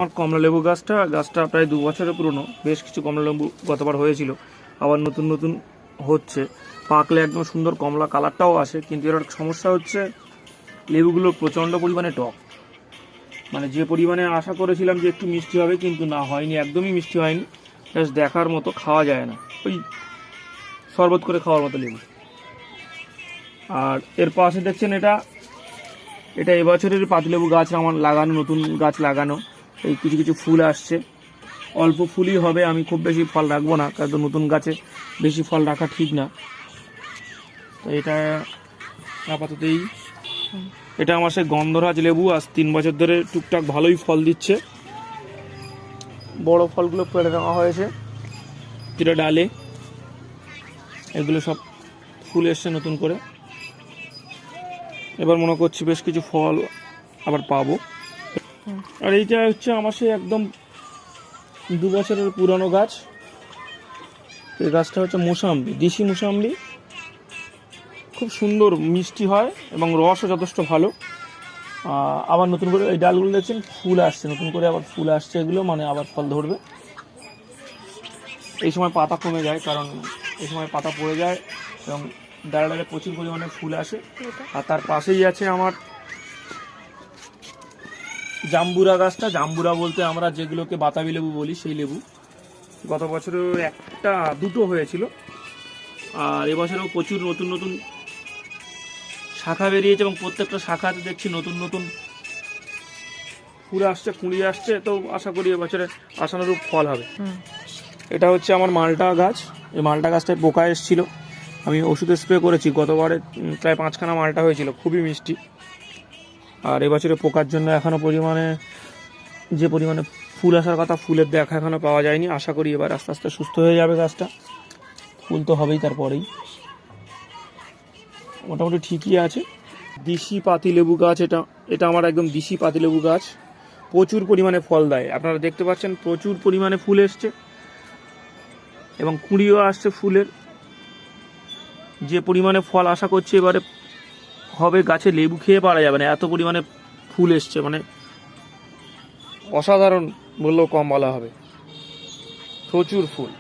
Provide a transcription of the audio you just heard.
আমার কমলা লেবু গাছটা প্রায় 2 বছরের পুরনো। বেশ কিছু কমলা লেবু গতবার হয়েছিল, আবার নতুন নতুন হচ্ছে। পাকলে একদম সুন্দর কমলা কালারটাও আসে, কিন্তু এর সমস্যা হচ্ছে লেবুগুলো প্রচণ্ড পরিমাণে টক। মানে যে পরিমাণে আশা করেছিলাম যে একটু মিষ্টি হবে, কিন্তু না, হয়নি, একদমই মিষ্টি হয়নি। জাস্ট দেখার মতো, খাওয়া যায় না, ওই শরবত করে খাওয়ার মতো লেবু। আর এর পাশে দেখছেন এটা এবছরের পাতিলেবু গাছ আমার লাগানো, নতুন গাছ লাগানো। এই কিছু কিছু ফুল আসছে, অল্প ফুলই হবে, আমি খুব বেশি ফল রাখবো না, কারণ নতুন গাছে বেশি ফল রাখা ঠিক না। তো এটা আপাততই, এটা আমার সেই গন্ধরাজ লেবু, আজ 3 বছর ধরে টুকটাক ভালোই ফল দিচ্ছে। বড় ফলগুলো পেড়ে দেওয়া হয়েছে যেটা ডালে, এগুলো সব ফুল এসছে নতুন করে। এবার মনে করছি বেশ কিছু ফল আবার পাবো। আর এইটা হচ্ছে আমার সেই একদম 2 বছরের পুরনো গাছ। এই গাছটা হচ্ছে মোসাম্বি, দেশি মোসাম্বি, খুব সুন্দর মিষ্টি হয় এবং রসও যথেষ্ট ভালো। আবার নতুন করে এই ডালগুলো দেখছেন ফুল আসছে, নতুন করে আবার ফুল আসছে, এগুলো মানে আবার ফল ধরবে। এই সময় পাতা কমে যায়, কারণ এই সময় পাতা পড়ে যায় এবং ডালে প্রচুর পরিমাণে ফুল আসে। আর তার পাশেই আছে আমার জাম্বুরা গাছটা। জাম্বুরা বলতে আমরা যেগুলোকে বাতাবি লেবু বলি, সেই লেবু। গত বছরেও একটা দুটো হয়েছিল, আর এবছরেও প্রচুর নতুন নতুন শাখা বেরিয়েছে এবং প্রত্যেকটা শাখাতে দেখছি নতুন নতুন ফুল আসছে, কুঁড়ি আসছে। তো আশা করি এবছরে আশানুরূপ ফল হবে। এটা হচ্ছে আমার মালটা গাছ। এই মালটা গাছটায় পোকা এসেছিল, আমি ওষুধে স্প্রে করেছি। গতবারে প্রায় 5খানা মালটা হয়েছিল, খুবই মিষ্টি। আর এবছরে পোকার জন্য এখনও যে পরিমাণে ফুল আসার কথা, ফুলের দেখা এখনও পাওয়া যায়নি। আশা করি এবার আস্তে আস্তে সুস্থ হয়ে যাবে গাছটা, ফুল তো হবেই তারপরেই। মোটামুটি ঠিকই আছে। দেশি পাতিলেবু গাছ, এটা আমার একদম দেশি পাতিলেবু গাছ। প্রচুর পরিমাণে ফল দেয়, আপনারা দেখতে পাচ্ছেন প্রচুর পরিমাণে ফুল এসছে এবং কুঁড়িও আসছে ফুলের। যে পরিমাণে ফল আশা করছি এবারে হবে, গাছে লেবু খেয়ে পারা যাবে না, এত পরিমাণে ফুল এসছে। মানে অসাধারণ বললেও কম বলা হবে, প্রচুর ফুল।